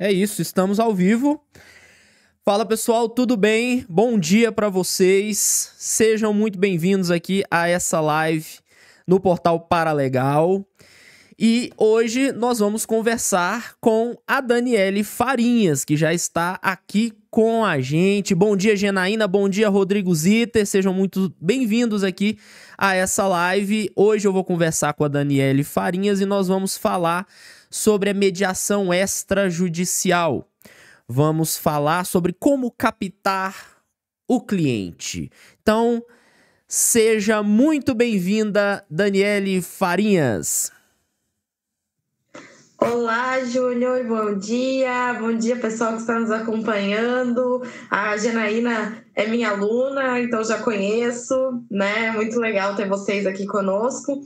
É isso, estamos ao vivo. Fala pessoal, tudo bem? Bom dia para vocês. Sejam muito bem-vindos aqui a essa live no portal Paralegal. E hoje nós vamos conversar com a Daniele Farinhas, que já está aqui com a gente. Bom dia, Genaína. Bom dia, Rodrigo Ziter. Sejam muito bem-vindos aqui a essa live. Hoje eu vou conversar com a Daniele Farinhas e nós vamos falar sobre a mediação extrajudicial. Vamos falar sobre como captar o cliente. Então, seja muito bem-vinda, Daniele Farinhas. Olá, Júnior, bom dia. Bom dia, pessoal que está nos acompanhando. A Genaína é minha aluna, então já conheço, né? Muito legal ter vocês aqui conosco.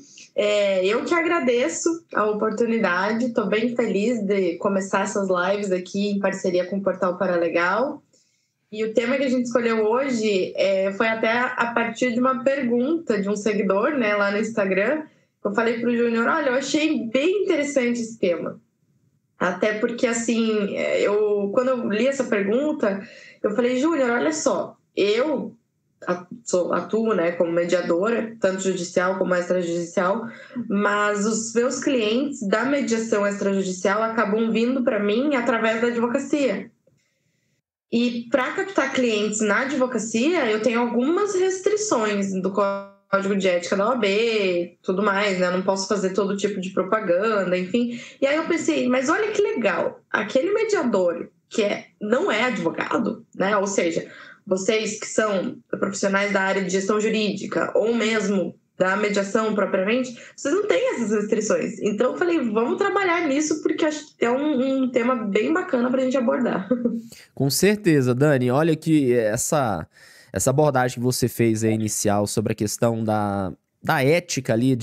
Eu que agradeço a oportunidade, estou bem feliz de começar essas lives aqui em parceria com o Portal Paralegal. E o tema que a gente escolheu hoje foi até a partir de uma pergunta de um seguidor, né, lá no Instagram. Eu falei para o Júnior, olha, eu achei bem interessante esse tema. Até porque, assim, quando eu li essa pergunta, eu falei, Júnior, olha só, eu atuo, né, como mediadora, tanto judicial como extrajudicial, mas os meus clientes da mediação extrajudicial acabam vindo para mim através da advocacia. E para captar clientes na advocacia, eu tenho algumas restrições do Código de Ética da OAB, tudo mais, né? Eu não posso fazer todo tipo de propaganda, enfim. E aí eu pensei, mas olha que legal, aquele mediador que não é advogado, né? Ou seja, vocês que são profissionais da área de gestão jurídica ou mesmo da mediação propriamente, vocês não têm essas restrições. Então eu falei, vamos trabalhar nisso porque acho que é um tema bem bacana para a gente abordar. Com certeza, Dani. Olha que essa abordagem que você fez aí inicial sobre a questão da ética ali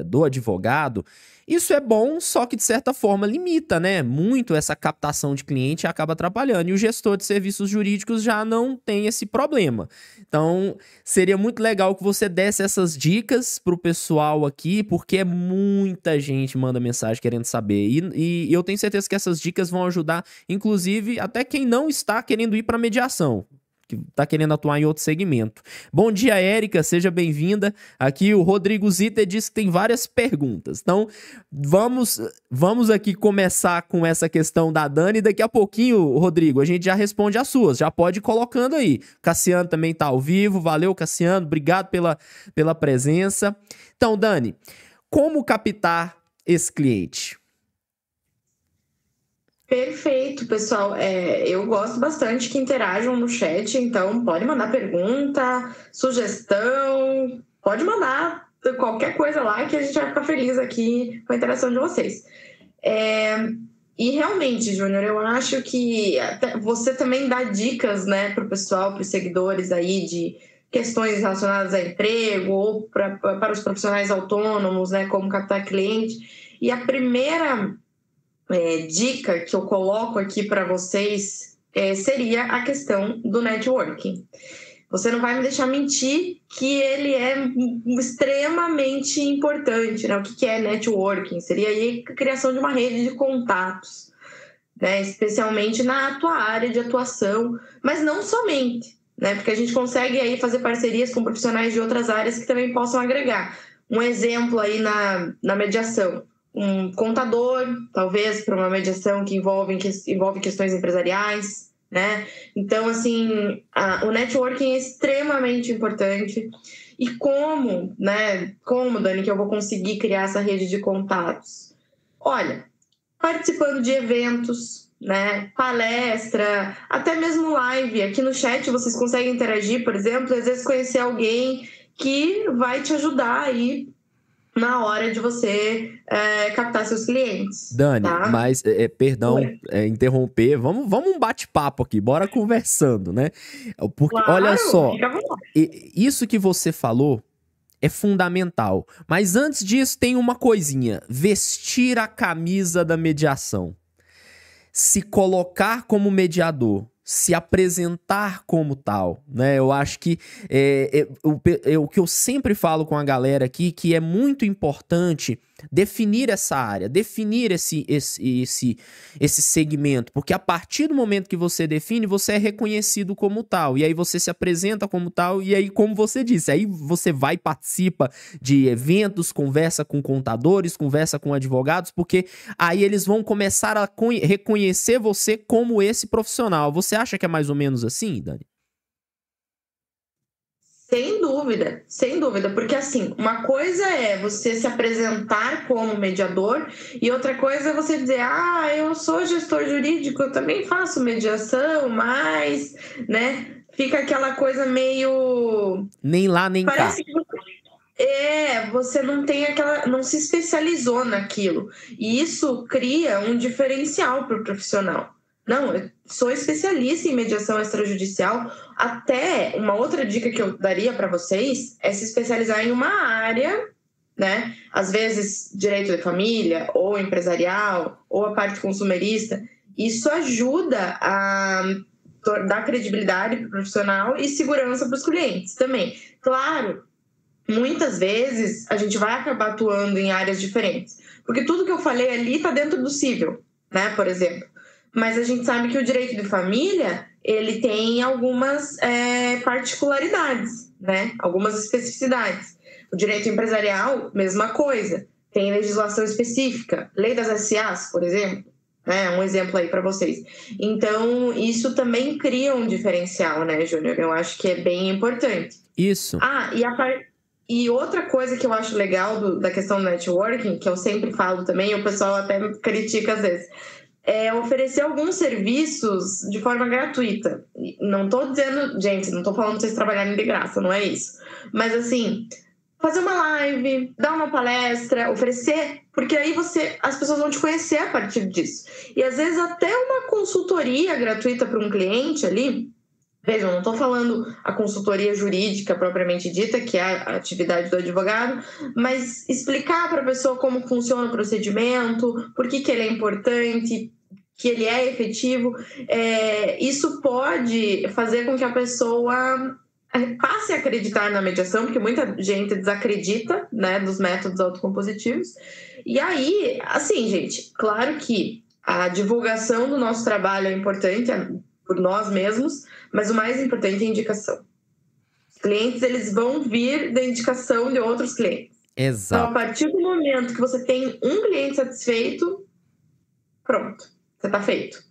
do advogado, isso é bom, só que de certa forma limita, né? Muito essa captação de cliente e acaba atrapalhando. E o gestor de serviços jurídicos já não tem esse problema. Então, seria muito legal que você desse essas dicas pro pessoal aqui, porque muita gente manda mensagem querendo saber. E eu tenho certeza que essas dicas vão ajudar, inclusive, até quem não está querendo ir para mediação, que tá querendo atuar em outro segmento. Bom dia, Érica, seja bem-vinda. Aqui o Rodrigo Ziter disse que tem várias perguntas. Então, vamos aqui começar com essa questão da Dani. Daqui a pouquinho, Rodrigo, a gente já responde as suas. Já pode ir colocando aí. Cassiano também tá ao vivo. Valeu, Cassiano. Obrigado pela presença. Então, Dani, como captar esse cliente? Perfeito, pessoal. Eu gosto bastante que interajam no chat, então pode mandar pergunta, sugestão, pode mandar qualquer coisa lá que a gente vai ficar feliz aqui com a interação de vocês. E realmente, Júnior, eu acho que você também dá dicas, né, para o pessoal, para os seguidores aí de questões relacionadas a emprego ou para os profissionais autônomos, né, como captar cliente. E a primeira dica que eu coloco aqui para vocês seria a questão do networking. Você não vai me deixar mentir que ele é extremamente importante, né? O que é networking? Seria aí a criação de uma rede de contatos, né? Especialmente na tua área de atuação, mas não somente, né? Porque a gente consegue aí fazer parcerias com profissionais de outras áreas que também possam agregar. Um exemplo aí na mediação, um contador, talvez, para uma mediação que envolve questões empresariais, né? Então, assim, o networking é extremamente importante. E como, Dani, que eu vou conseguir criar essa rede de contatos? Olha, participando de eventos, né? Palestra, até mesmo live. Aqui no chat vocês conseguem interagir, por exemplo, às vezes conhecer alguém que vai te ajudar aí na hora de você captar seus clientes. Dani, tá? mas, perdão interromper, vamos um bate-papo aqui, bora conversando, né? Porque, Claro, olha só, fica à vontade. isso que você falou é fundamental, mas antes disso tem uma coisinha, vestir a camisa da mediação. Se colocar como mediador, se apresentar como tal, né? Eu acho que o que eu sempre falo com a galera aqui, que é muito importante definir essa área, definir esse segmento, porque a partir do momento que você define, você é reconhecido como tal, e aí você se apresenta como tal, e aí, como você disse, aí você vai, participa de eventos, conversa com contadores, conversa com advogados, porque aí eles vão começar a reconhecer você como esse profissional. Você acha que é mais ou menos assim, Dani? Sem dúvida, porque assim, uma coisa é você se apresentar como mediador e outra coisa é você dizer, eu sou gestor jurídico, eu também faço mediação, mas, né, fica aquela coisa meio... Nem lá, nem Parece cá. Que você não tem não se especializou naquilo. E isso cria um diferencial para o profissional. Não, eu sou especialista em mediação extrajudicial. Até uma outra dica que eu daria para vocês é se especializar em uma área, né? Às vezes, direito de família, ou empresarial, ou a parte consumerista. Isso ajuda a dar credibilidade para o profissional e segurança para os clientes também. Claro, muitas vezes a gente vai acabar atuando em áreas diferentes. Porque tudo que eu falei ali está dentro do civil, né? Por exemplo. Mas a gente sabe que o direito de família, ele tem algumas particularidades, né? Algumas especificidades. O direito empresarial, mesma coisa. Tem legislação específica. Lei das SAs, por exemplo. Um exemplo aí para vocês. Então, isso também cria um diferencial, né, Júnior? Eu acho que é bem importante. Isso. E outra coisa que eu acho legal da questão do networking, que eu sempre falo também, e o pessoal até me critica às vezes, é oferecer alguns serviços de forma gratuita. Não tô dizendo, gente, não tô falando pra vocês trabalharem de graça, não é isso. Mas assim, fazer uma live, dar uma palestra, oferecer, porque aí as pessoas vão te conhecer a partir disso. E às vezes até uma consultoria gratuita para um cliente ali. Vejam, não estou falando a consultoria jurídica propriamente dita, que é a atividade do advogado, mas explicar para a pessoa como funciona o procedimento, por que ele é importante, que ele é efetivo. Isso pode fazer com que a pessoa passe a acreditar na mediação, porque muita gente desacredita, né, dos métodos autocompositivos. E aí, assim, gente, claro que a divulgação do nosso trabalho é importante por nós mesmos, mas o mais importante é a indicação. Os clientes, eles vão vir da indicação de outros clientes. Exato. Então, a partir do momento que você tem um cliente satisfeito, pronto, você tá feito.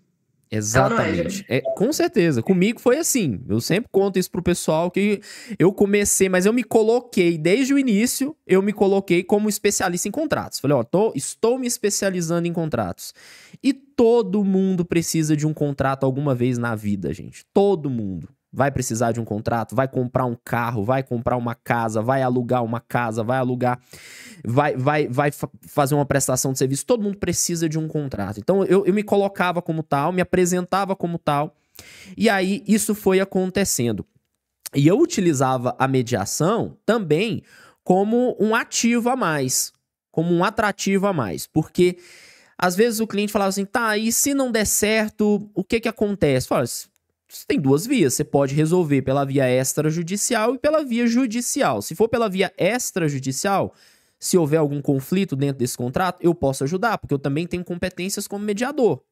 Exatamente. Com certeza. Comigo foi assim. Eu sempre conto isso pro pessoal que eu comecei, mas eu me coloquei, desde o início, eu me coloquei como especialista em contratos. Falei, estou me especializando em contratos. E todo mundo precisa de um contrato alguma vez na vida, gente. Todo mundo vai precisar de um contrato, vai comprar um carro, vai comprar uma casa, vai alugar uma casa, vai fazer uma prestação de serviço. Todo mundo precisa de um contrato. Então, eu me colocava como tal, me apresentava como tal, e aí isso foi acontecendo. E eu utilizava a mediação também como um ativo a mais, como um atrativo a mais, porque às vezes o cliente falava assim, tá, e se não der certo, o que acontece? Fala, você tem duas vias, você pode resolver pela via extrajudicial e pela via judicial. Se for pela via extrajudicial, se houver algum conflito dentro desse contrato, eu posso ajudar, porque eu também tenho competências como mediador.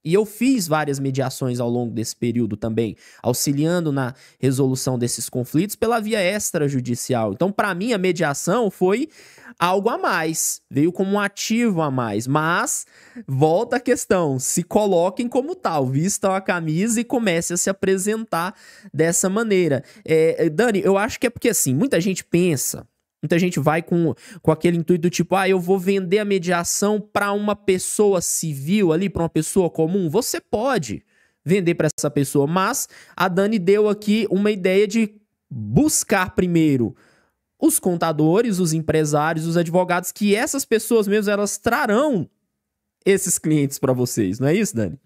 E eu fiz várias mediações ao longo desse período também, auxiliando na resolução desses conflitos pela via extrajudicial. Então, para mim, a mediação foi algo a mais, veio como um ativo a mais. Mas, volta a questão, se coloquem como tal, vistam a camisa e comecem a se apresentar dessa maneira. Dani, eu acho que é porque, assim, muita gente vai com aquele intuito do tipo, eu vou vender a mediação para uma pessoa civil ali, para uma pessoa comum. Você pode vender para essa pessoa, mas a Dani deu aqui uma ideia de buscar primeiro os contadores, os empresários, os advogados, que essas pessoas mesmo, elas trarão esses clientes para vocês. Não é isso, Dani?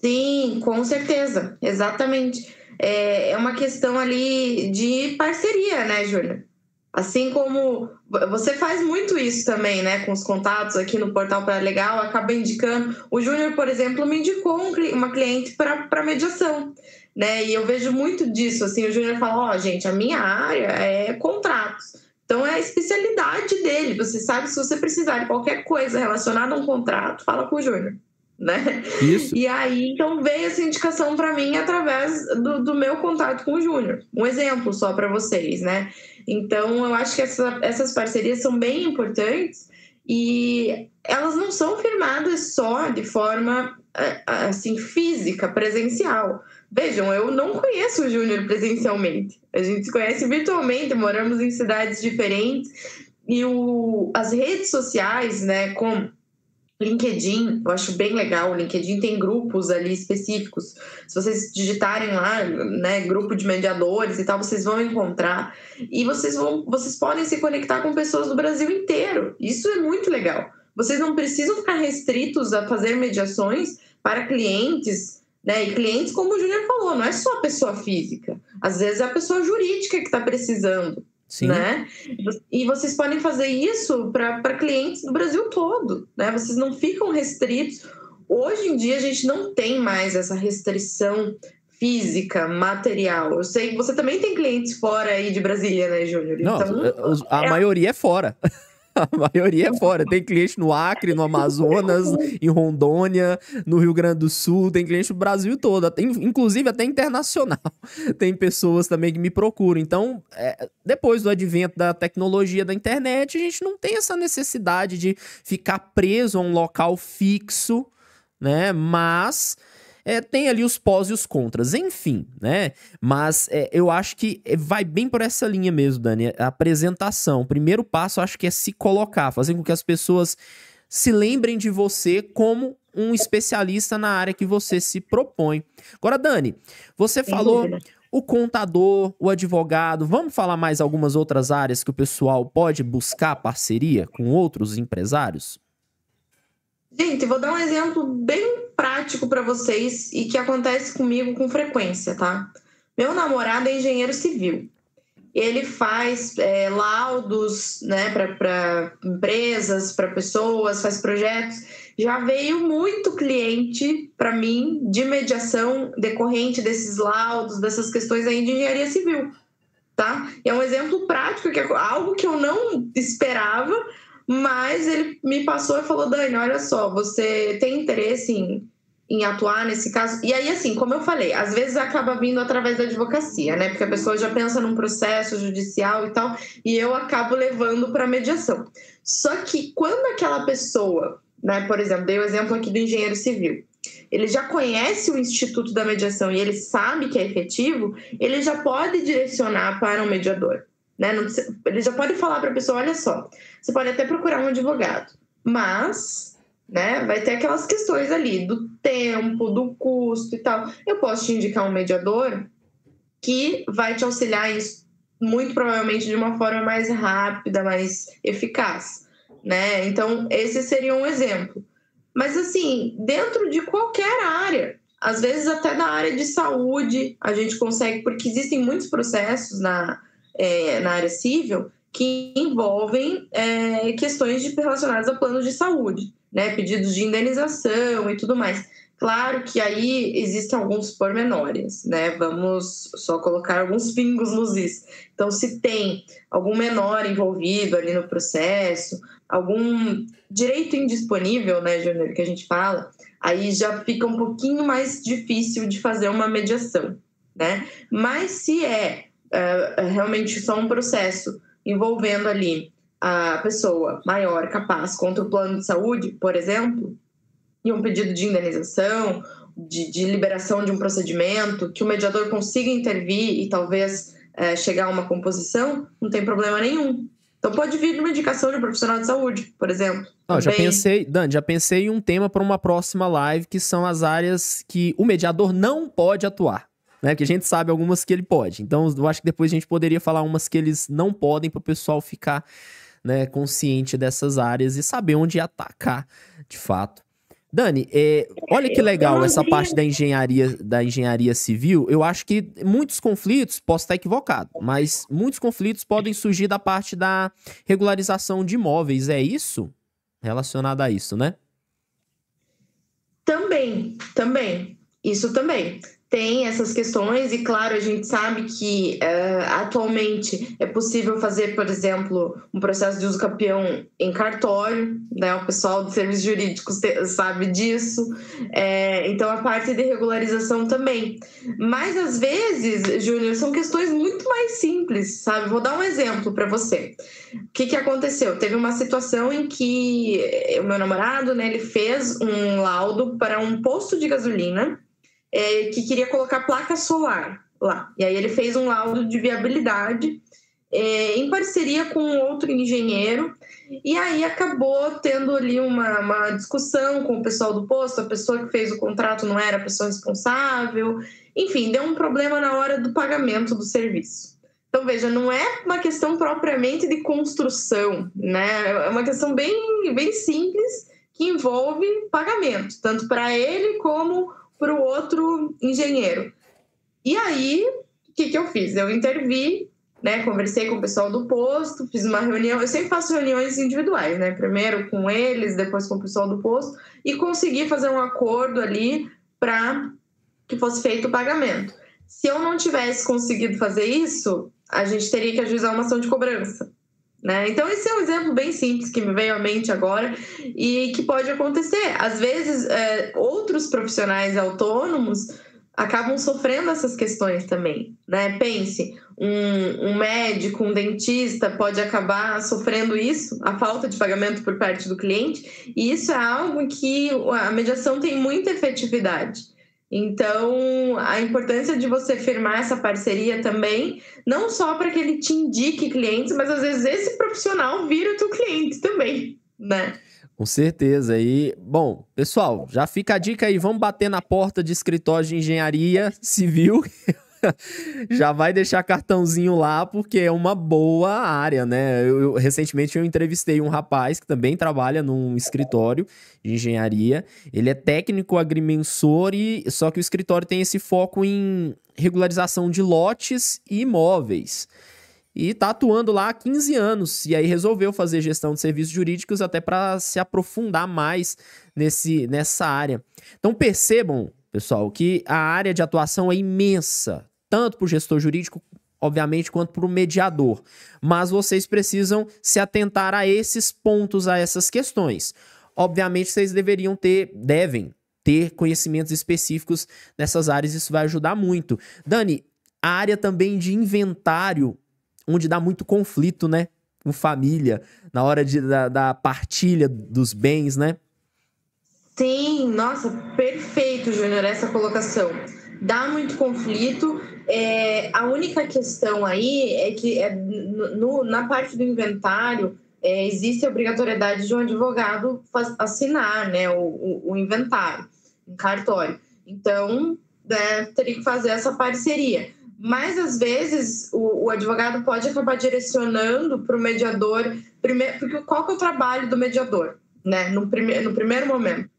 Sim, com certeza. Exatamente. É uma questão ali de parceria, né, Júlia? Assim como você faz muito isso também, né, com os contatos aqui no Portal Paralegal, acaba indicando. O Júnior, por exemplo, me indicou uma cliente para mediação, né? E eu vejo muito disso, assim, o Júnior fala, gente, a minha área é contratos. Então é a especialidade dele. Você sabe, se você precisar de qualquer coisa relacionada a um contrato, fala com o Júnior, né? Isso. E aí, então veio essa indicação para mim através do meu contato com o Júnior. Um exemplo só para vocês, né? Então eu acho que essas parcerias são bem importantes e elas não são firmadas só de forma assim física, presencial. Vejam, eu não conheço o Júnior presencialmente. A gente se conhece virtualmente, moramos em cidades diferentes. E as redes sociais, né, como LinkedIn, eu acho bem legal. O LinkedIn tem grupos ali específicos. Se vocês digitarem lá, né, grupo de mediadores e tal, vocês vão encontrar. E vocês podem se conectar com pessoas do Brasil inteiro. Isso é muito legal. Vocês não precisam ficar restritos a fazer mediações para clientes, né? E clientes, como o Júnior falou, não é só a pessoa física. Às vezes é a pessoa jurídica que está precisando. Sim. Né? E vocês podem fazer isso para clientes do Brasil todo, né? Vocês não ficam restritos. Hoje em dia a gente não tem mais essa restrição física, material. Eu sei que você também tem clientes fora aí de Brasília, né, Júnior? Não, Então, a maioria é fora. A maioria é fora. Tem cliente no Acre, no Amazonas, em Rondônia, no Rio Grande do Sul. Tem cliente no Brasil todo, inclusive até internacional. Tem pessoas também que me procuram. Então, depois do advento da tecnologia da internet, a gente não tem essa necessidade de ficar preso a um local fixo, né? Mas tem ali os pós e os contras, enfim, né? Mas eu acho que vai bem por essa linha mesmo, Dani. A apresentação, o primeiro passo, eu acho que é se colocar, fazer com que as pessoas se lembrem de você como um especialista na área que você se propõe. Agora, Dani, você falou o contador, o advogado. Vamos falar mais algumas outras áreas que o pessoal pode buscar parceria com outros empresários? Gente, vou dar um exemplo bem prático para vocês e que acontece comigo com frequência, tá? Meu namorado é engenheiro civil. Ele faz laudos, né, para empresas, para pessoas, faz projetos. Já veio muito cliente para mim de mediação decorrente desses laudos, dessas questões aí de engenharia civil, tá? E é um exemplo prático, que é algo que eu não esperava, mas ele me passou e falou: Dani, olha só, você tem interesse em atuar nesse caso? E aí, assim, como eu falei, às vezes acaba vindo através da advocacia, né? Porque a pessoa já pensa num processo judicial e tal, e eu acabo levando para mediação. Só que quando aquela pessoa, né, por exemplo, dei o exemplo aqui do engenheiro civil, ele já conhece o Instituto da Mediação e ele sabe que é efetivo, ele já pode direcionar para um mediador. Né? Ele já pode falar para a pessoa: olha só, você pode até procurar um advogado, mas, né, vai ter aquelas questões ali do tempo, do custo e tal. Eu posso te indicar um mediador que vai te auxiliar isso, muito provavelmente de uma forma mais rápida, mais eficaz, né? Então, esse seria um exemplo. Mas, assim, dentro de qualquer área, às vezes até na área de saúde, a gente consegue, porque existem muitos processos na área civil que envolvem questões relacionadas a planos de saúde, né? Pedidos de indenização e tudo mais. Claro que aí existem alguns pormenores, né? Vamos só colocar alguns pingos nos is. Então, se tem algum menor envolvido ali no processo, algum direito indisponível, né, Júnior, que a gente fala, aí já fica um pouquinho mais difícil de fazer uma mediação, né? Mas se realmente só um processo envolvendo ali a pessoa maior capaz contra o plano de saúde, por exemplo, e um pedido de indenização, de liberação de um procedimento, que o mediador consiga intervir e talvez chegar a uma composição, não tem problema nenhum. Então pode vir uma indicação de um profissional de saúde, por exemplo. Dani, já pensei em um tema para uma próxima live, que são as áreas que o mediador não pode atuar. Né, que a gente sabe algumas que ele pode. Então, eu acho que depois a gente poderia falar umas que eles não podem, para o pessoal ficar, né, consciente dessas áreas e saber onde atacar, de fato. Dani, olha que legal essa parte da engenharia civil. Eu acho que muitos conflitos, posso estar equivocado, mas muitos conflitos podem surgir da parte da regularização de imóveis. É isso? Relacionado a isso, né? Também. Isso também. tem essas questões e, claro, a gente sabe que atualmente é possível fazer, por exemplo, um processo de uso capião em cartório, né? O pessoal dos serviços jurídicos sabe disso. Então, a parte de regularização também. Mas, às vezes, Júnior, são questões muito mais simples, sabe? Vou dar um exemplo para você. O que aconteceu? Teve uma situação em que o meu namorado, né, ele fez um laudo para um posto de gasolina que queria colocar placa solar lá. E aí ele fez um laudo de viabilidade em parceria com outro engenheiro, e aí acabou tendo ali uma discussão com o pessoal do posto, a pessoa que fez o contrato não era a pessoa responsável, enfim, deu um problema na hora do pagamento do serviço. Então, veja, não é uma questão propriamente de construção, né? É uma questão bem, bem simples que envolve pagamento, tanto para ele como para o outro engenheiro. E aí, o que eu fiz? Eu intervi, né? Conversei com o pessoal do posto, fiz uma reunião. Eu sempre faço reuniões individuais, né? Primeiro com eles, depois com o pessoal do posto, e consegui fazer um acordo ali para que fosse feito o pagamento. Se eu não tivesse conseguido fazer isso, a gente teria que ajuizar uma ação de cobrança, né? Então, esse é um exemplo bem simples que me veio à mente agora e que pode acontecer. Às vezes, outros profissionais autônomos acabam sofrendo essas questões também, né? Pense, um médico, um dentista pode acabar sofrendo isso, a falta de pagamento por parte do cliente, e isso é algo que a mediação tem muita efetividade. Então, a importância de você firmar essa parceria também, não só para que ele te indique clientes, mas às vezes esse profissional vira o teu cliente também, né? Com certeza. E, bom, pessoal, já fica a dica aí, vamos bater na porta de escritório de engenharia civil. Já vai deixar cartãozinho lá, porque é uma boa área, né? Recentemente eu entrevistei um rapaz que também trabalha num escritório de engenharia. Ele é técnico agrimensor, só que o escritório tem esse foco em regularização de lotes e imóveis. E tá atuando lá há 15 anos. E aí resolveu fazer gestão de serviços jurídicos até para se aprofundar mais nessa área. Então percebam, pessoal, que a área de atuação é imensa, tanto para o gestor jurídico, obviamente, quanto para o mediador. Mas vocês precisam se atentar a esses pontos, a essas questões. Obviamente, vocês devem ter conhecimentos específicos nessas áreas, isso vai ajudar muito. Dani, a área também de inventário, onde dá muito conflito, né? Com família, na hora da partilha dos bens, né? Sim, nossa, perfeito, Júnior, essa colocação. Dá muito conflito. A única questão aí é que na parte do inventário existe a obrigatoriedade de um advogado assinar, né, o inventário em cartório. Então, teria que fazer essa parceria. Mas, às vezes, o advogado pode acabar direcionando para o mediador, porque qual que é o trabalho do mediador, né? No primeiro momento?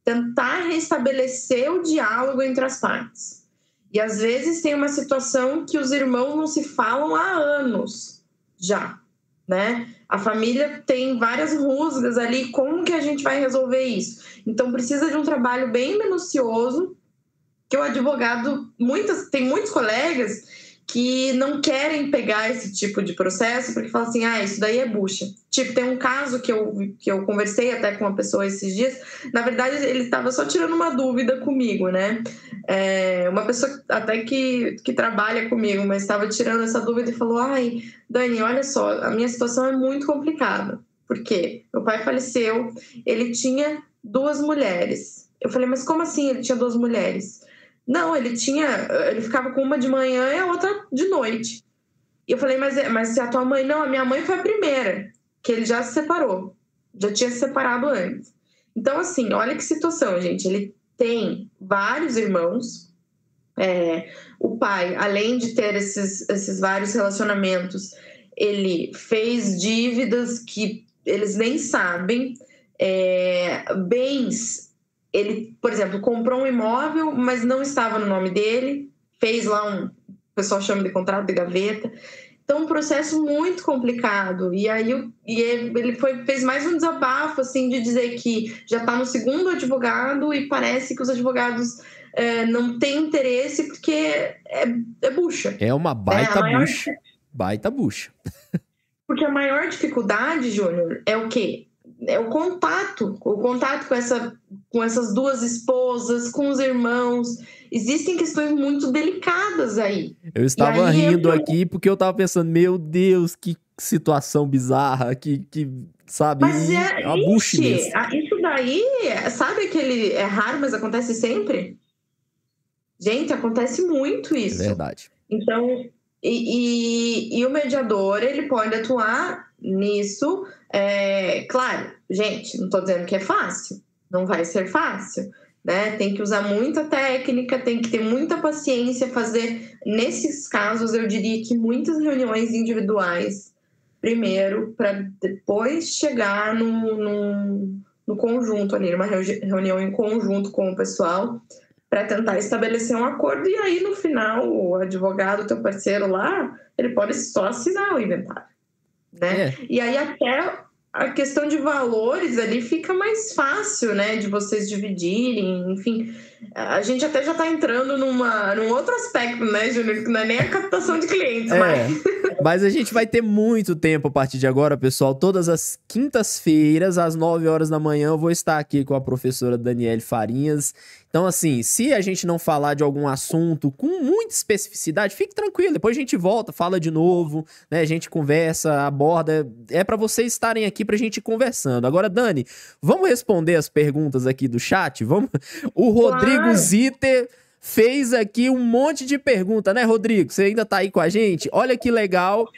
Tentar restabelecer o diálogo entre as partes. E, às vezes, tem uma situação que os irmãos não se falam há anos já, né? A família tem várias rusgas ali, como que a gente vai resolver isso? Então, precisa de um trabalho bem minucioso, que o advogado, tem muitos colegas que não querem pegar esse tipo de processo porque falam assim, isso daí é bucha. Tipo, tem um caso que eu conversei até com uma pessoa esses dias, na verdade ele estava só tirando uma dúvida comigo, né? Uma pessoa até que trabalha comigo, mas estava tirando essa dúvida e falou, Dani, olha só, a minha situação é muito complicada. Por quê? Meu pai faleceu, ele tinha 2 mulheres. Eu falei, mas como assim ele tinha 2 mulheres? Não, ele ficava com uma de manhã e a outra de noite. E eu falei, mas se a tua mãe... Não, a minha mãe foi a primeira, que ele já se separou. Já tinha se separado antes. Então, assim, olha que situação, gente. Ele tem vários irmãos. O pai, além de ter esses vários relacionamentos, ele fez dívidas que eles nem sabem. Bens... Ele, por exemplo, comprou um imóvel, mas não estava no nome dele, fez lá o pessoal chama de contrato de gaveta. Então, um processo muito complicado. E aí ele fez mais um desabafo, assim, de dizer que já está no segundo advogado e parece que os advogados não têm interesse porque é bucha. É uma baita bucha. Baita bucha. Porque a maior dificuldade, Júnior, é o quê? É o contato com essas duas esposas, com os irmãos. Existem questões muito delicadas aí. Eu estava rindo aqui porque eu estava pensando, meu Deus, que situação bizarra, que sabe? Mas é uma bucha isso daí, sabe aquele... É raro, mas acontece sempre? Gente, acontece muito isso. É verdade. Então, e o mediador, ele pode atuar nisso. Claro, gente, não estou dizendo que é fácil. Não vai ser fácil. Né? Tem que usar muita técnica, tem que ter muita paciência, fazer, nesses casos, eu diria que muitas reuniões individuais, primeiro, para depois chegar no conjunto ali, numa reunião em conjunto com o pessoal, para tentar estabelecer um acordo, e aí, no final, o advogado, teu parceiro lá, ele pode só assinar o inventário, né? E aí, até a questão de valores ali fica mais fácil, né, de vocês dividirem, enfim. A gente até já está entrando num outro aspecto, né, Júnior, que não é nem a captação de clientes, mas a gente vai ter muito tempo a partir de agora, pessoal. Todas as quintas-feiras, às 9 horas da manhã, eu vou estar aqui com a professora Daniele Farinhas. Então, assim, se a gente não falar de algum assunto com muita especificidade, fique tranquilo, depois a gente volta, fala de novo, né? A gente conversa, aborda. É para vocês estarem aqui pra gente ir conversando. Agora, Dani, vamos responder as perguntas aqui do chat? Vamos? O Rodrigo Ziter fez aqui um monte de pergunta, né, Rodrigo? Você ainda tá aí com a gente? Olha que legal.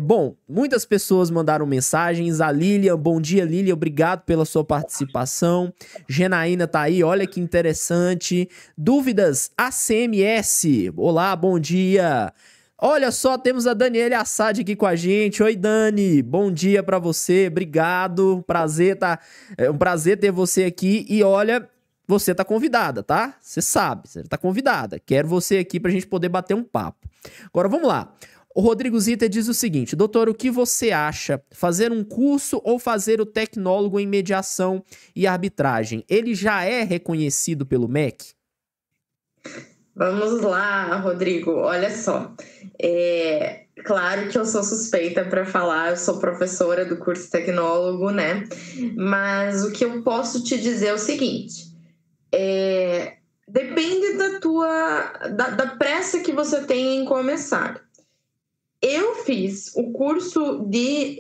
Bom, muitas pessoas mandaram mensagens. A Lilian, bom dia, Lilian, obrigado pela sua participação. Genaína tá aí, olha que interessante. Dúvidas ACMS, olá, bom dia. Olha só, temos a Daniele Assad aqui com a gente. Oi, Dani, bom dia pra você, obrigado. É um prazer ter você aqui. E olha, você tá convidada, tá? Você sabe, você tá convidada. Quero você aqui pra gente poder bater um papo. Agora, vamos lá. O Rodrigo Zita diz o seguinte: doutor, o que você acha? Fazer um curso ou fazer o tecnólogo em mediação e arbitragem? Ele já é reconhecido pelo MEC? Vamos lá, Rodrigo. Olha só. Claro que eu sou suspeita para falar, eu sou professora do curso tecnólogo, né? Mas o que eu posso te dizer é o seguinte: depende da pressa que você tem em começar. Eu fiz o curso de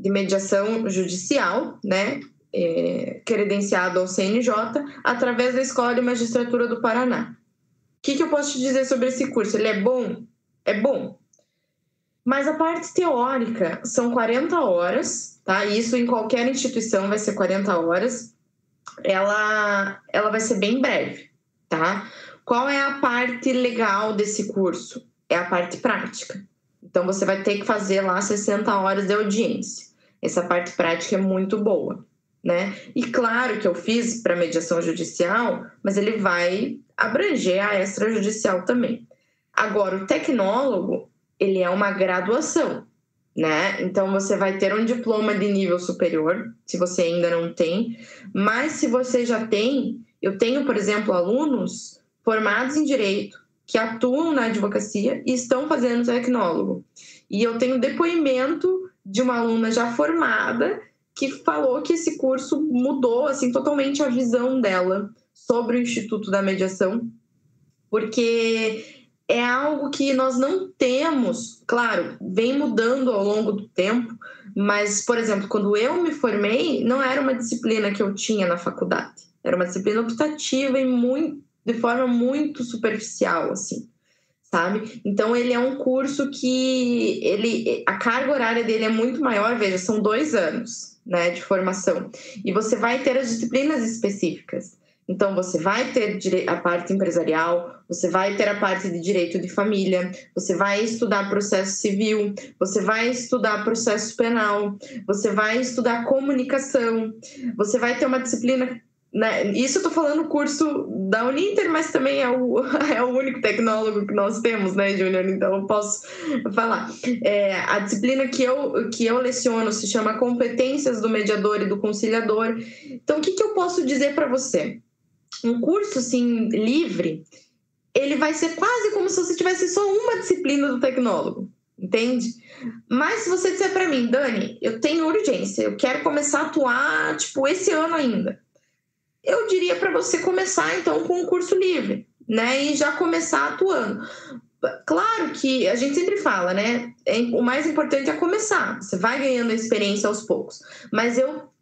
mediação judicial, né? Credenciado ao CNJ, através da Escola de Magistratura do Paraná. O que eu posso te dizer sobre esse curso? Ele é bom? É bom. Mas a parte teórica são 40 horas, tá? Isso em qualquer instituição vai ser 40 horas. Ela vai ser bem breve, tá? Qual é a parte legal desse curso? É a parte prática. Então, você vai ter que fazer lá 60 horas de audiência. Essa parte prática é muito boa, né? E claro que eu fiz para mediação judicial, mas ele vai abranger a extrajudicial também. Agora, o tecnólogo, ele é uma graduação, né? Então, você vai ter um diploma de nível superior, se você ainda não tem. Mas, se você já tem, eu tenho, por exemplo, alunos formados em Direito, que atuam na advocacia e estão fazendo tecnólogo. E eu tenho depoimento de uma aluna já formada que falou que esse curso mudou, assim, totalmente a visão dela sobre o Instituto da Mediação, porque é algo que nós não temos, claro, vem mudando ao longo do tempo, mas, por exemplo, quando eu me formei, não era uma disciplina que eu tinha na faculdade, era uma disciplina optativa e de forma muito superficial, assim, sabe? Então, ele é um curso que a carga horária dele é muito maior, veja, são 2 anos, né, de formação, e você vai ter as disciplinas específicas. Então, você vai ter a parte empresarial, você vai ter a parte de direito de família, você vai estudar processo civil, você vai estudar processo penal, você vai estudar comunicação, você vai ter uma disciplina né? Isso eu tô falando o curso da Uninter, mas também é o único tecnólogo que nós temos, né, Júnior? Então eu posso falar. A disciplina que eu leciono se chama Competências do Mediador e do Conciliador. Então, o que eu posso dizer para você? Um curso, assim, livre, ele vai ser quase como se você tivesse só uma disciplina do tecnólogo, entende? Mas se você disser para mim, Dani, eu tenho urgência, eu quero começar a atuar, tipo, esse ano ainda, eu diria para você começar, então, com um curso livre, né? E já começar atuando. Claro que a gente sempre fala, né? O mais importante é começar. Você vai ganhando experiência aos poucos. Mas eu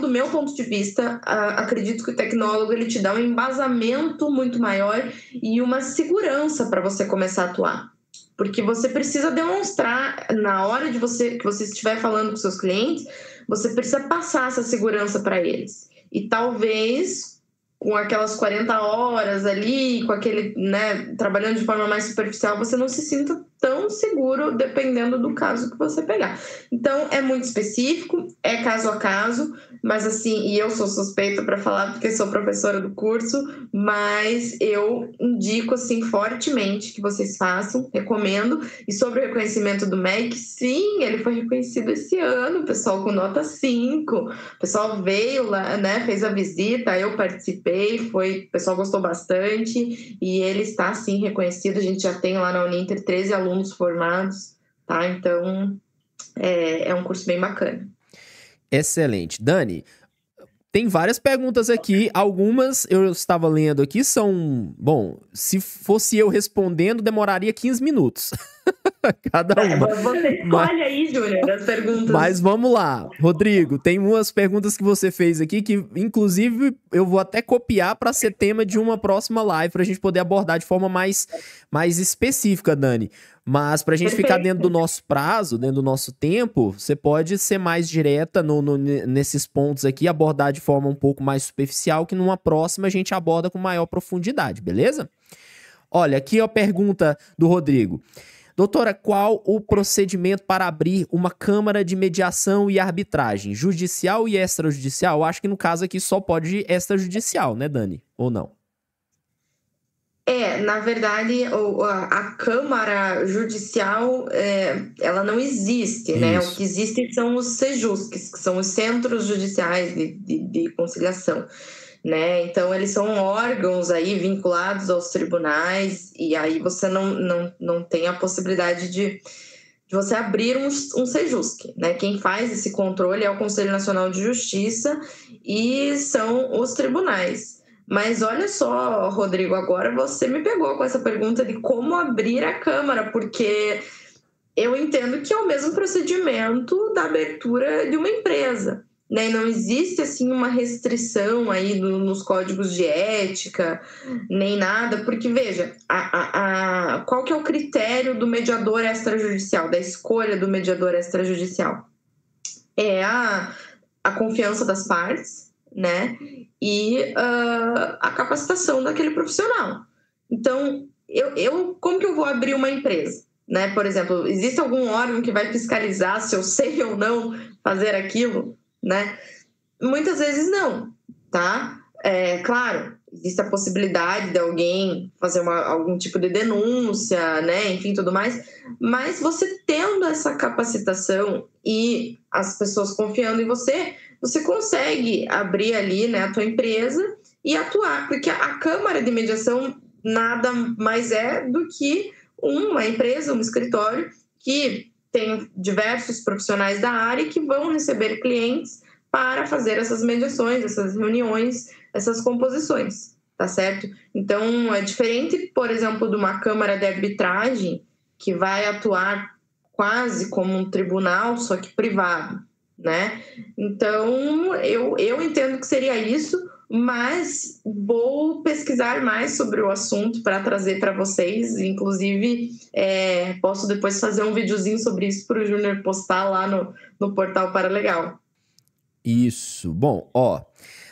do meu ponto de vista, acredito que o tecnólogo ele te dá um embasamento muito maior e uma segurança para você começar a atuar. Porque você precisa demonstrar, na hora que você estiver falando com seus clientes, você precisa passar essa segurança para eles. E talvez com aquelas 40 horas ali, com aquele, né, trabalhando de forma mais superficial, você não se sinta tão seguro dependendo do caso que você pegar. Então, é muito específico, é caso a caso, mas assim, e eu sou suspeita para falar porque sou professora do curso, mas eu indico assim fortemente que vocês façam, recomendo. E sobre o reconhecimento do MEC, sim, ele foi reconhecido esse ano, o pessoal com nota 5, o pessoal veio lá, né, fez a visita, eu participei, o pessoal gostou bastante e ele está sim reconhecido. A gente já tem lá na Uninter 13 alunos formados, tá? Então é um curso bem bacana. Excelente. Dani, tem várias perguntas aqui, algumas eu estava lendo aqui são... Bom, se fosse eu respondendo, demoraria 15 minutos. Cada uma. Você escolhe aí, Júnior, as perguntas. Mas vamos lá. Rodrigo, tem umas perguntas que você fez aqui que, inclusive, eu vou até copiar para ser tema de uma próxima live, para a gente poder abordar de forma mais específica, Dani. Mas para a gente ficar dentro do nosso prazo, dentro do nosso tempo, você pode ser mais direta nesses pontos aqui, abordar de forma um pouco mais superficial, que numa próxima a gente aborda com maior profundidade, beleza? Olha, aqui a pergunta do Rodrigo. Doutora, qual o procedimento para abrir uma câmara de mediação e arbitragem? Judicial e extrajudicial? Eu acho que no caso aqui só pode extrajudicial, né, Dani? Ou não? Na verdade, a Câmara Judicial, ela não existe, né? O que existe são os CEJUSCs, que são os Centros Judiciais de Conciliação, né? Então, eles são órgãos aí vinculados aos tribunais e aí você não tem a possibilidade de você abrir um CEJUSC, né? Quem faz esse controle é o Conselho Nacional de Justiça e são os tribunais. Mas olha só, Rodrigo, agora você me pegou com essa pergunta de como abrir a Câmara, porque eu entendo que é o mesmo procedimento da abertura de uma empresa, né? E não existe, assim, uma restrição aí nos códigos de ética, nem nada, porque, veja, qual que é o critério do mediador extrajudicial, da escolha do mediador extrajudicial? É a confiança das partes, né? E a capacitação daquele profissional. Então, como que eu vou abrir uma empresa? Né? Por exemplo, existe algum órgão que vai fiscalizar se eu sei ou não fazer aquilo? Né? Muitas vezes não, tá? Claro, existe a possibilidade de alguém fazer algum tipo de denúncia, né? Enfim, tudo mais. Mas você tendo essa capacitação e as pessoas confiando em você, você consegue abrir ali, né, a tua empresa e atuar, porque a Câmara de Mediação nada mais é do que uma empresa, um escritório que tem diversos profissionais da área que vão receber clientes para fazer essas mediações, essas reuniões, essas composições, tá certo? Então, é diferente, por exemplo, de uma Câmara de Arbitragem que vai atuar quase como um tribunal, só que privado, né? Então, eu entendo que seria isso, mas vou pesquisar mais sobre o assunto para trazer para vocês. Inclusive, posso depois fazer um videozinho sobre isso para o Júnior postar lá no portal Paralegal. Isso. Bom, ó,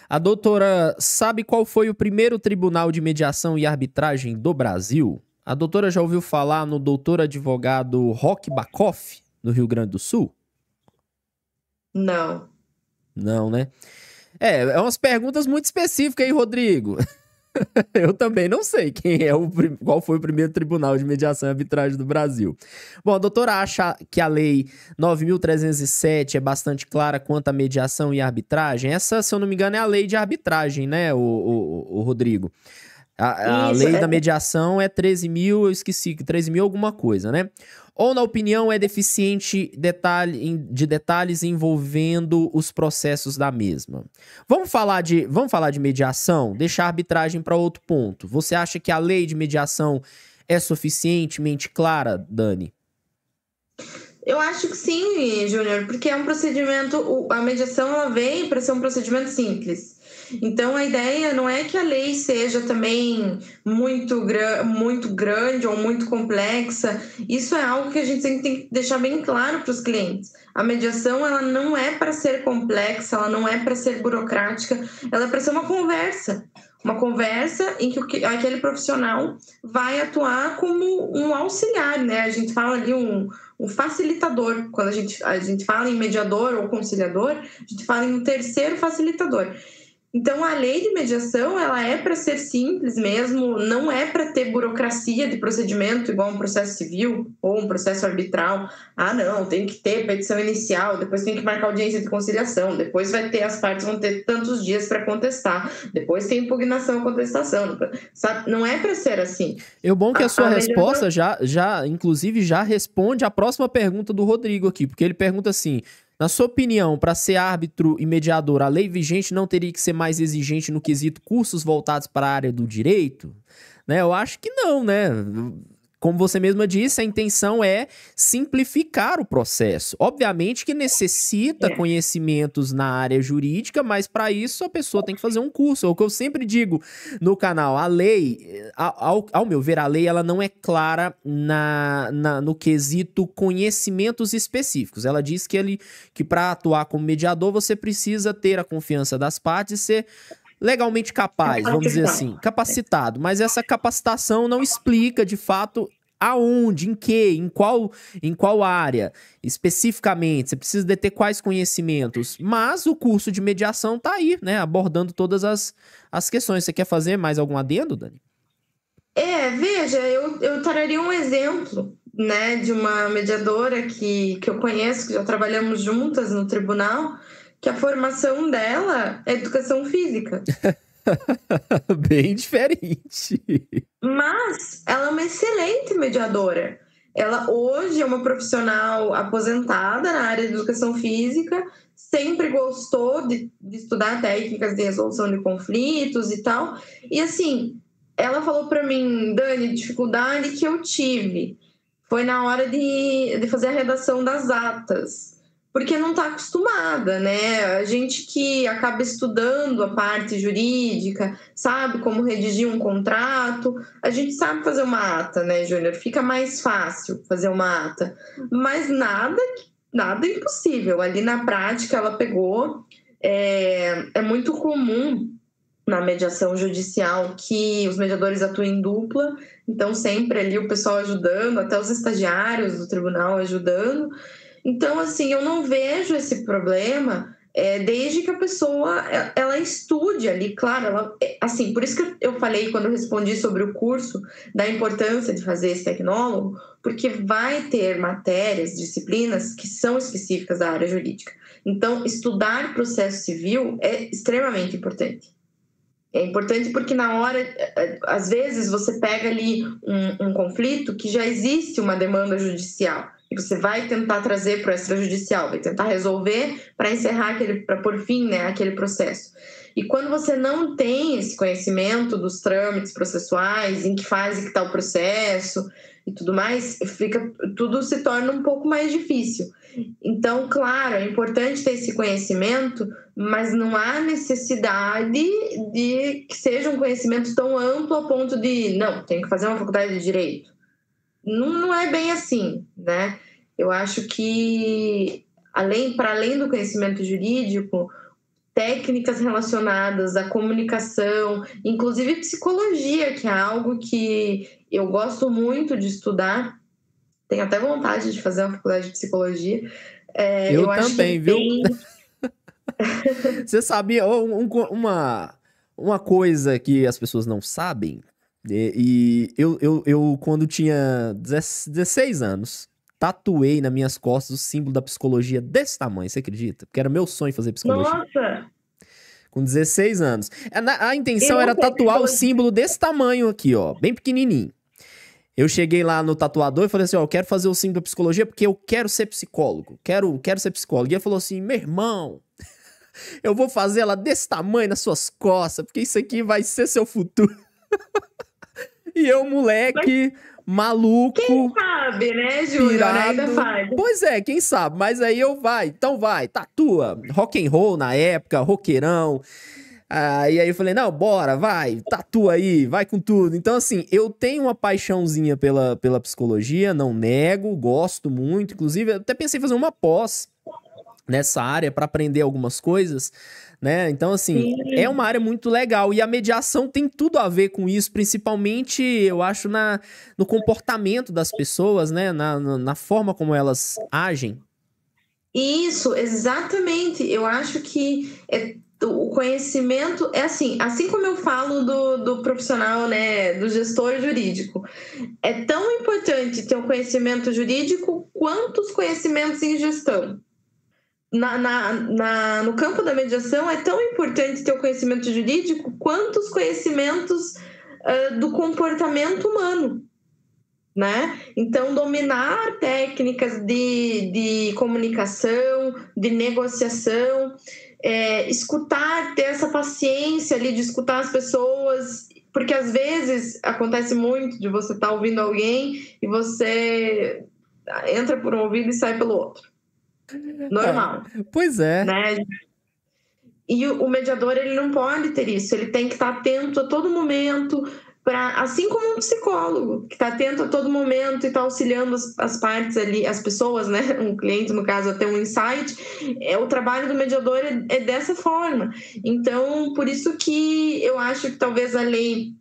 a doutora sabe qual foi o primeiro tribunal de mediação e arbitragem do Brasil? A doutora já ouviu falar no doutor advogado Roque Bacoff, no Rio Grande do Sul? Não. Não, né? É umas perguntas muito específicas aí, Rodrigo. Eu também não sei qual foi o primeiro tribunal de mediação e arbitragem do Brasil. Bom, a doutora acha que a lei 9.307 é bastante clara quanto à mediação e arbitragem? Essa, se eu não me engano, é a lei de arbitragem, né, o Rodrigo? A Isso, lei da mediação é 13.000, eu esqueci, 13.000 alguma coisa, né? Ou, na opinião, é deficiente de detalhes envolvendo os processos da mesma? Vamos falar de mediação? Deixar a arbitragem para outro ponto. Você acha que a lei de mediação é suficientemente clara, Dani? Eu acho que sim, Júnior, porque é um procedimento, a mediação ela vem para ser um procedimento simples. Então, a ideia não é que a lei seja também muito grande ou muito complexa. Isso é algo que a gente tem que deixar bem claro para os clientes. A mediação ela não é para ser complexa, ela não é para ser burocrática, ela é para ser uma conversa. Uma conversa em que aquele profissional vai atuar como um auxiliar, né? A gente fala ali um facilitador. Quando a gente fala em mediador ou conciliador, a gente fala em um terceiro facilitador. Então, a lei de mediação, ela é para ser simples mesmo, não é para ter burocracia de procedimento, igual um processo civil ou um processo arbitral. Ah, não, tem que ter petição inicial, depois tem que marcar audiência de conciliação, depois as partes vão ter tantos dias para contestar, depois tem impugnação ou contestação. Sabe? Não é para ser assim. É bom que a sua resposta inclusive, já responde a próxima pergunta do Rodrigo aqui, porque ele pergunta assim: na sua opinião, para ser árbitro e mediador, a lei vigente não teria que ser mais exigente no quesito cursos voltados para a área do direito? Né? Eu acho que não, né? Como você mesma disse, a intenção é simplificar o processo. Obviamente que necessita conhecimentos na área jurídica, mas para isso a pessoa tem que fazer um curso. É o que eu sempre digo no canal. A lei, ao meu ver, a lei ela não é clara no quesito conhecimentos específicos. Ela diz que para atuar como mediador você precisa ter a confiança das partes e ser legalmente capaz, vamos dizer assim, capacitado, mas essa capacitação não explica de fato aonde, em qual área especificamente, você precisa de ter quais conhecimentos, mas o curso de mediação tá aí, né, abordando todas as questões. Você quer fazer mais algum adendo, Dani? Veja, eu traria um exemplo, né, de uma mediadora que eu conheço, que já trabalhamos juntas no tribunal, que a formação dela é educação física. Bem diferente. Mas ela é uma excelente mediadora. Ela hoje é uma profissional aposentada na área de educação física, sempre gostou de estudar técnicas de resolução de conflitos e tal. E assim, ela falou para mim: Dani, dificuldade que eu tive foi na hora de fazer a redação das atas. Porque não está acostumada, né? A gente que acaba estudando a parte jurídica, sabe como redigir um contrato, a gente sabe fazer uma ata, né, Júnior? Fica mais fácil fazer uma ata. Mas nada impossível. Ali na prática ela pegou. É muito comum na mediação judicial que os mediadores atuem em dupla, então sempre ali o pessoal ajudando, até os estagiários do tribunal ajudando. Então, assim, eu não vejo esse problema desde que a pessoa ela estude ali, claro, assim, por isso que eu falei quando eu respondi sobre o curso da importância de fazer esse tecnólogo, porque vai ter matérias, disciplinas que são específicas da área jurídica. Então, estudar processo civil é extremamente importante. É importante porque na hora, às vezes, você pega ali um conflito que já existe uma demanda judicial e você vai tentar trazer para o extrajudicial, vai tentar resolver para encerrar para pôr fim, né, aquele processo. E quando você não tem esse conhecimento dos trâmites processuais, em que fase que está o processo e tudo mais, tudo se torna um pouco mais difícil. Então, claro, é importante ter esse conhecimento, mas não há necessidade de que seja um conhecimento tão amplo a ponto de, não, tem que fazer uma faculdade de Direito. Não é bem assim, né? Eu acho que, para além do conhecimento jurídico, técnicas relacionadas à comunicação, inclusive psicologia, que é algo que eu gosto muito de estudar, tenho até vontade de fazer uma faculdade de psicologia. Eu também, viu? Você sabia uma coisa que as pessoas não sabem? Eu quando tinha 16 anos, tatuei nas minhas costas o símbolo da psicologia desse tamanho, você acredita? Porque era meu sonho fazer psicologia. Nossa! Com 16 anos. A intenção Eu era sei tatuar o psicologia. símbolo desse tamanho aqui, ó, bem pequenininho. Eu cheguei lá no tatuador e falei assim, ó, eu quero fazer o símbolo da psicologia porque eu quero ser psicólogo. Quero ser psicólogo. E ele falou assim, meu irmão, eu vou fazer ela desse tamanho nas suas costas, porque isso aqui vai ser seu futuro. E eu, moleque, maluco, Quem sabe, né, Júnior? Ainda pirado. faz. Pois é, quem sabe? Mas aí então vai, tatua. Rock and roll na época, roqueirão. E aí eu falei, não, bora, vai, tatua aí, vai com tudo. Então, assim, eu tenho uma paixãozinha pela psicologia, não nego, gosto muito. Inclusive, eu até pensei em fazer uma pós nessa área para aprender algumas coisas, né? Então, assim, Sim. é uma área muito legal. E a mediação tem tudo a ver com isso, principalmente, eu acho, no comportamento das pessoas, né? Na forma como elas agem. Isso, exatamente. Eu acho que o conhecimento é assim como eu falo do profissional, né, do gestor jurídico. É tão importante ter o conhecimento jurídico quanto os conhecimentos em gestão. No campo da mediação, é tão importante ter o conhecimento jurídico quanto os conhecimentos do comportamento humano, né? Então, dominar técnicas de comunicação, de negociação, escutar, ter essa paciência ali de escutar as pessoas, porque às vezes acontece muito de você estar ouvindo alguém e você entra por um ouvido e sai pelo outro. Normal. Pois é. Né? E o mediador, ele não pode ter isso, ele tem que estar atento a todo momento, assim como um psicólogo, que está atento a todo momento e está auxiliando as partes ali, as pessoas, né? Um cliente, no caso, a ter um insight. O trabalho do mediador é dessa forma. Então, por isso que eu acho que talvez a lei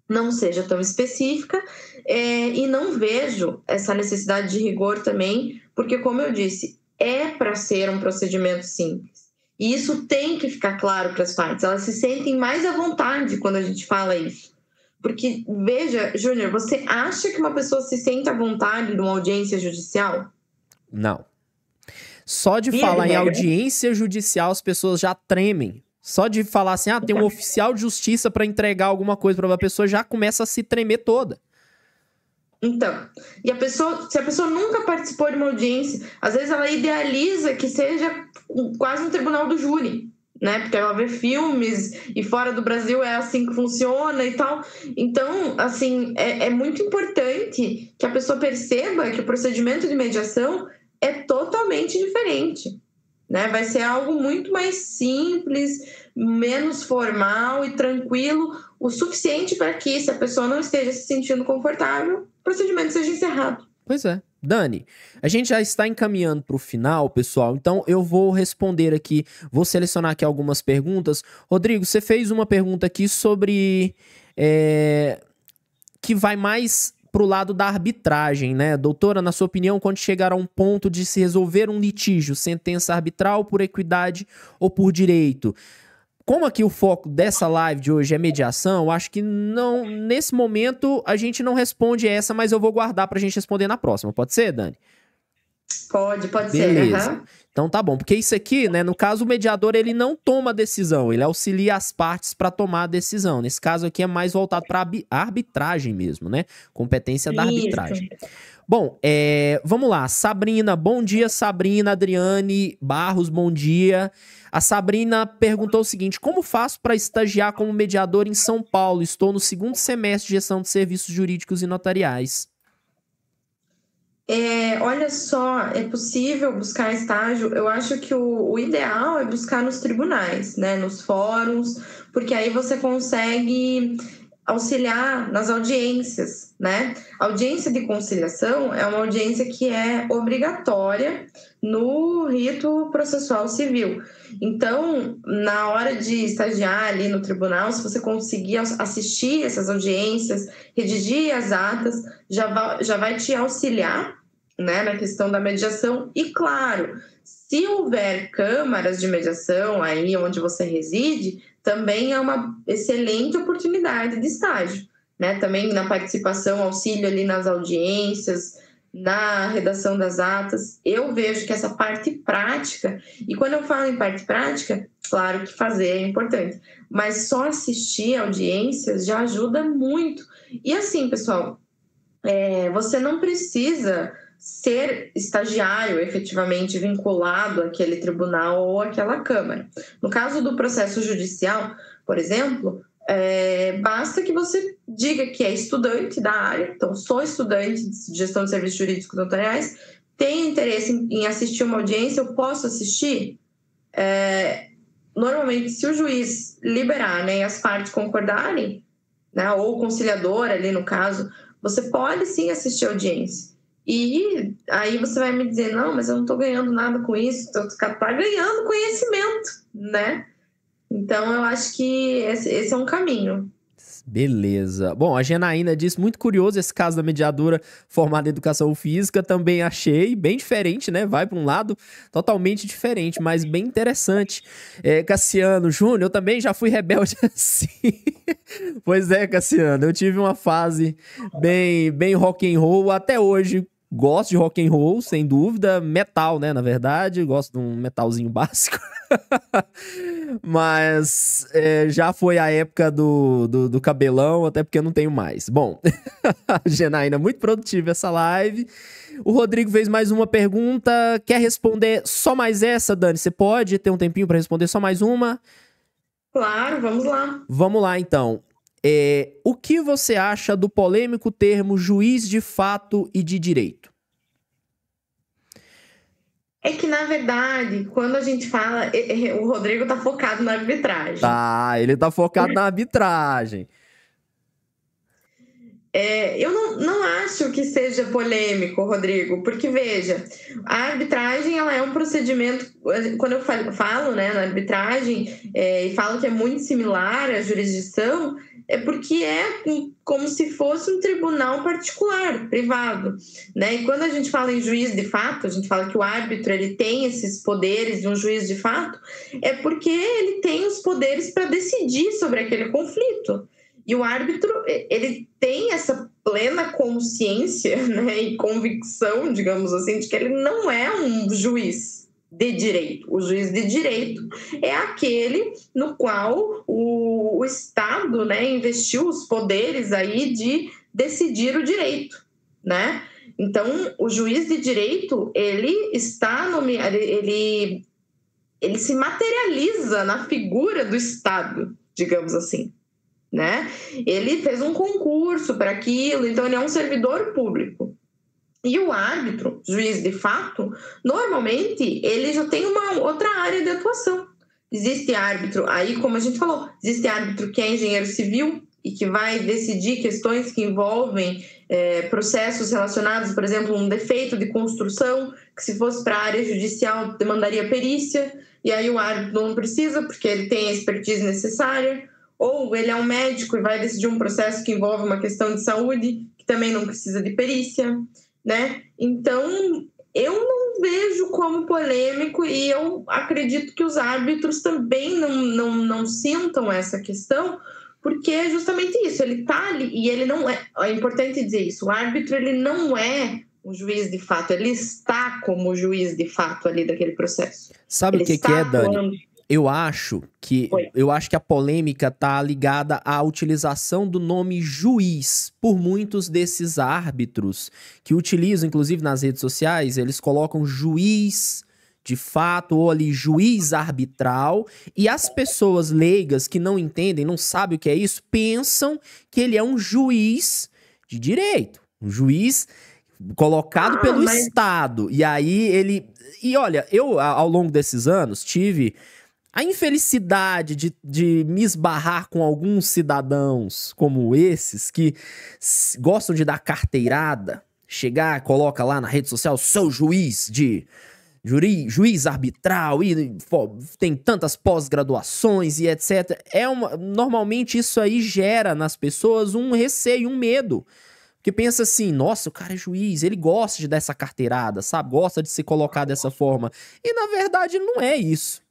não seja tão específica, e não vejo essa necessidade de rigor também, porque, como eu disse, é para ser um procedimento simples. E isso tem que ficar claro para as partes. Elas se sentem mais à vontade quando a gente fala isso. Porque, veja, Júnior, você acha que uma pessoa se sente à vontade numa audiência judicial? Não. Só de falar em audiência judicial, as pessoas já tremem. Só de falar assim, tem um oficial de justiça para entregar alguma coisa para a pessoa, já começa a se tremer toda. Então, e se a pessoa nunca participou de uma audiência, às vezes ela idealiza que seja quase um tribunal do júri, né? Porque ela vê filmes e fora do Brasil é assim que funciona e tal. Então, assim, é muito importante que a pessoa perceba que o procedimento de mediação é totalmente diferente, né? Vai ser algo muito mais simples, menos formal e tranquilo, o suficiente para que, se a pessoa não esteja se sentindo confortável, o procedimento seja encerrado. Pois é. Dani, a gente já está encaminhando para o final, pessoal, então eu vou responder aqui, vou selecionar aqui algumas perguntas. Rodrigo, você fez uma pergunta aqui sobre que vai mais pro lado da arbitragem, né? Doutora, na sua opinião, quando chegar a um ponto de se resolver um litígio, sentença arbitral por equidade ou por direito, como aqui o foco dessa live de hoje é mediação, eu acho que não, nesse momento a gente não responde essa, mas eu vou guardar pra gente responder na próxima. Pode ser, Dani? Pode Beleza. ser. Uhum. Então tá bom, porque isso aqui, né, no caso o mediador ele não toma a decisão, ele auxilia as partes para tomar a decisão. Nesse caso aqui é mais voltado para arbitragem mesmo, né? Competência da arbitragem. Bom, vamos lá. Sabrina, bom dia, Sabrina. Adriane Barros, bom dia. A Sabrina perguntou o seguinte: como faço para estagiar como mediador em São Paulo? Estou no 2º semestre de gestão de serviços jurídicos e notariais. Olha só, é possível buscar estágio. Eu acho que o ideal é buscar nos tribunais, né, nos fóruns, porque aí você consegue auxiliar nas audiências, né? A audiência de conciliação é uma audiência que é obrigatória no rito processual civil. Então, na hora de estagiar ali no tribunal, se você conseguir assistir essas audiências, redigir as atas, já vai te auxiliar, né, na questão da mediação. E, claro, Se houver câmaras de mediação aí onde você reside, também é uma excelente oportunidade de estágio, né? Também na participação, auxílio ali nas audiências, na redação das atas. Eu vejo que essa parte prática, e quando eu falo em parte prática, claro que fazer é importante, mas só assistir audiências já ajuda muito. E assim, pessoal, você não precisa ser estagiário efetivamente vinculado àquele tribunal ou àquela Câmara. No caso do processo judicial, por exemplo, basta que você diga que é estudante da área, então sou estudante de gestão de serviços jurídicos notariais, tenho interesse em assistir uma audiência, eu posso assistir? Normalmente, se o juiz liberar, né, e as partes concordarem, né, ou o conciliador ali no caso, você pode sim assistir a audiência. E aí você vai me dizer, não, mas eu não estou ganhando nada com isso, está ganhando conhecimento, né? Então, eu acho que esse é um caminho. Beleza. Bom, a Janaína disse, muito curioso esse caso da mediadora formada em educação física, também achei bem diferente, né? Vai para um lado totalmente diferente, mas bem interessante. Cassiano Júnior, eu também já fui rebelde assim. Pois é, Cassiano, eu tive uma fase bem rock and roll, até hoje gosto de rock and roll, sem dúvida, metal, né, na verdade, gosto de um metalzinho básico. Mas já foi a época do cabelão, até porque eu não tenho mais. Bom, Janaína, muito produtiva essa live. O Rodrigo fez mais uma pergunta. Quer responder só mais essa, Dani? Você pode ter um tempinho para responder só mais uma? Claro, vamos lá. Vamos lá, então. O que você acha do polêmico termo juiz de fato e de direito? É que, na verdade, quando a gente fala... O Rodrigo tá focado na arbitragem. Tá, ele tá focado na arbitragem. Eu não acho que seja polêmico, Rodrigo, porque, veja, a arbitragem ela é um procedimento... Quando eu falo né, na arbitragem e falo que é muito similar à jurisdição, é porque é como se fosse um tribunal particular, privado, né? E quando a gente fala em juiz de fato, a gente fala que o árbitro ele tem esses poderes de um juiz de fato, é porque ele tem os poderes para decidir sobre aquele conflito. E o árbitro, ele tem essa plena consciência, né, e convicção, digamos assim, de que ele não é um juiz de direito. O juiz de direito é aquele no qual o Estado, né, investiu os poderes aí de decidir o direito, né? Então, o juiz de direito, ele está ele se materializa na figura do Estado, digamos assim, né? Ele fez um concurso para aquilo, então ele é um servidor público. E o árbitro, juiz de fato, normalmente ele já tem uma outra área de atuação. Existe árbitro, aí como a gente falou, existe árbitro que é engenheiro civil e que vai decidir questões que envolvem processos relacionados, por exemplo, um defeito de construção, que se fosse para a área judicial demandaria perícia, e aí o árbitro não precisa porque ele tem a expertise necessária. Ou ele é um médico e vai decidir um processo que envolve uma questão de saúde, que também não precisa de perícia, né? Então, eu não vejo como polêmico e eu acredito que os árbitros também não sintam essa questão, porque é justamente isso, ele está ali e ele não é importante dizer isso, o árbitro ele não é o juiz de fato, ele está como juiz de fato ali daquele processo. Sabe o que é, Dani? Eu acho que a polêmica tá ligada à utilização do nome juiz por muitos desses árbitros que utilizam, inclusive nas redes sociais, eles colocam juiz de fato ou ali juiz arbitral e as pessoas leigas que não entendem, não sabem o que é isso, pensam que ele é um juiz de direito, um juiz colocado pelo Estado. E aí ele... E olha, eu ao longo desses anos tive... a infelicidade de me esbarrar com alguns cidadãos como esses que gostam de dar carteirada, chegar, coloca lá na rede social, sou juiz juiz arbitral e tem tantas pós-graduações e etc. Normalmente isso aí gera nas pessoas um receio, um medo. Porque pensa assim, nossa, o cara é juiz, ele gosta de dar essa carteirada, sabe? Gosta de se colocar dessa forma. E na verdade não é isso,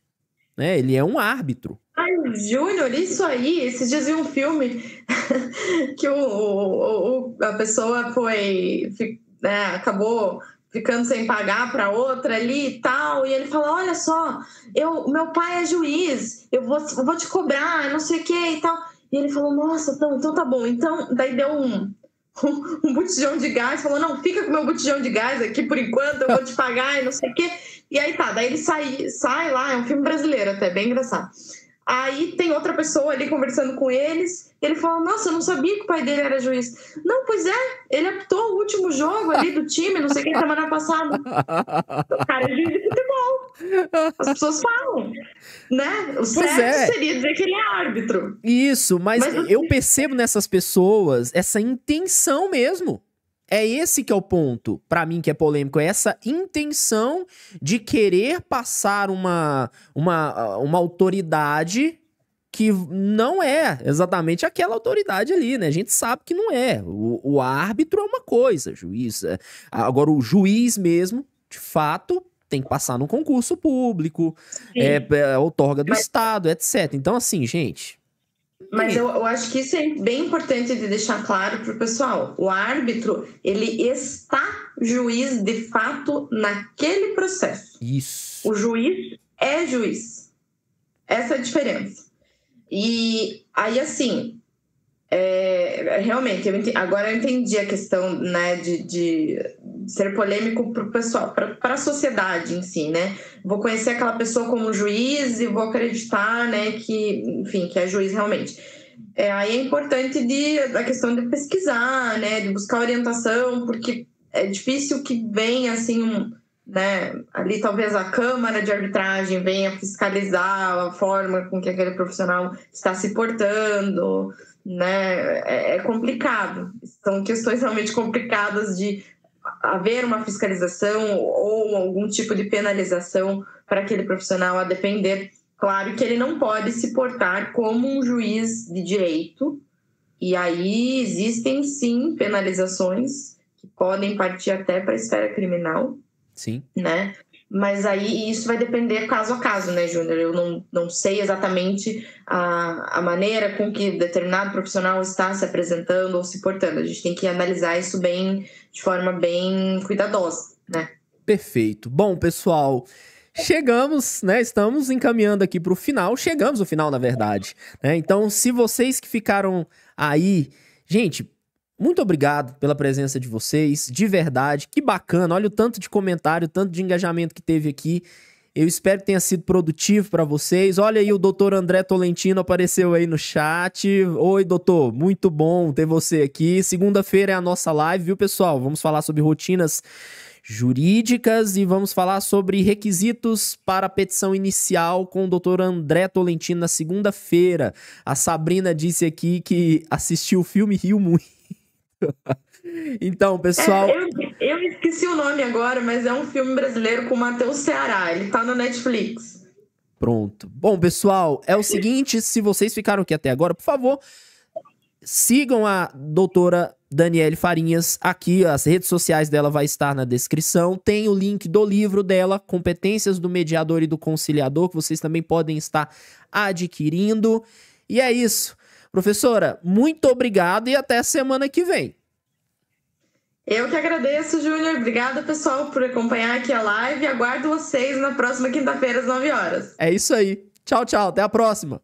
né? Ele é um árbitro. Ai, Júnior, isso aí, esses dias vi um filme que a pessoa foi, né, acabou ficando sem pagar para outra ali e tal, e ele fala, olha só, meu pai é juiz, eu vou te cobrar, não sei o que e tal. E ele falou, nossa, então tá bom. Então, daí deu um botijão de gás, falou, não, fica com o meu botijão de gás aqui por enquanto, eu vou te pagar e não sei o quê. E aí tá, daí ele sai lá, é um filme brasileiro até, bem engraçado. Aí tem outra pessoa ali conversando com eles, ele fala, nossa, eu não sabia que o pai dele era juiz. Não, pois é, ele apitou o último jogo ali do time, não sei o que, semana passada. O cara é juiz de futebol. As pessoas falam, né? O certo seria dizer que ele é árbitro. Isso, mas eu percebo nessas pessoas essa intenção mesmo. É esse que é o ponto, pra mim, que é polêmico. É essa intenção de querer passar uma autoridade que não é exatamente aquela autoridade ali, né? A gente sabe que não é. O árbitro é uma coisa, juiz. Agora, o juiz mesmo, de fato, tem que passar num concurso público, outorga do Estado, etc. Então, assim, gente... Mas eu acho que isso é bem importante de deixar claro para o pessoal. O árbitro, ele está juiz de fato naquele processo. Isso. O juiz é juiz. Essa é a diferença. E aí, assim, realmente, agora eu entendi a questão, né, de ser polêmico para o pessoal, para a sociedade em si, né? Vou conhecer aquela pessoa como juiz e vou acreditar, né, que, enfim, que é juiz realmente. Aí é importante a questão de pesquisar, né, de buscar orientação, porque é difícil que venha, assim, né, ali talvez a Câmara de Arbitragem venha fiscalizar a forma com que aquele profissional está se portando, né? É complicado. São questões realmente complicadas de haver uma fiscalização ou algum tipo de penalização para aquele profissional, a depender. Claro que ele não pode se portar como um juiz de direito, e aí existem sim penalizações que podem partir até para a esfera criminal. Sim. Né? Mas aí isso vai depender caso a caso, né, Júnior? Eu não sei exatamente a maneira com que determinado profissional está se apresentando ou se portando. A gente tem que analisar isso de forma bem cuidadosa, né? Perfeito. Bom, pessoal, chegamos, né? Estamos encaminhando aqui para o final. Chegamos ao final, na verdade, né? Então, se vocês que ficaram aí... Gente, muito obrigado pela presença de vocês, de verdade, que bacana, olha o tanto de comentário, o tanto de engajamento que teve aqui, eu espero que tenha sido produtivo para vocês. Olha aí, o doutor André Tolentino apareceu aí no chat. Oi, doutor, muito bom ter você aqui. Segunda-feira é a nossa live, viu, pessoal? Vamos falar sobre rotinas jurídicas e vamos falar sobre requisitos para a petição inicial com o doutor André Tolentino na segunda-feira. A Sabrina disse aqui que assistiu o filme e riu muito. Então, pessoal... Eu esqueci o nome agora, mas é um filme brasileiro com o Matheus Ceará. Ele tá no Netflix. Pronto. Bom, pessoal, é o seguinte, se vocês ficaram aqui até agora, por favor, sigam a doutora Daniele Farinhas aqui, as redes sociais dela vai estar na descrição, tem o link do livro dela, Competências do Mediador e do Conciliador, que vocês também podem estar adquirindo. E é isso. Professora, muito obrigado e até semana que vem. Eu que agradeço, Júnior. Obrigada, pessoal, por acompanhar aqui a live. Aguardo vocês na próxima quinta-feira, às 9 horas. É isso aí. Tchau, tchau. Até a próxima.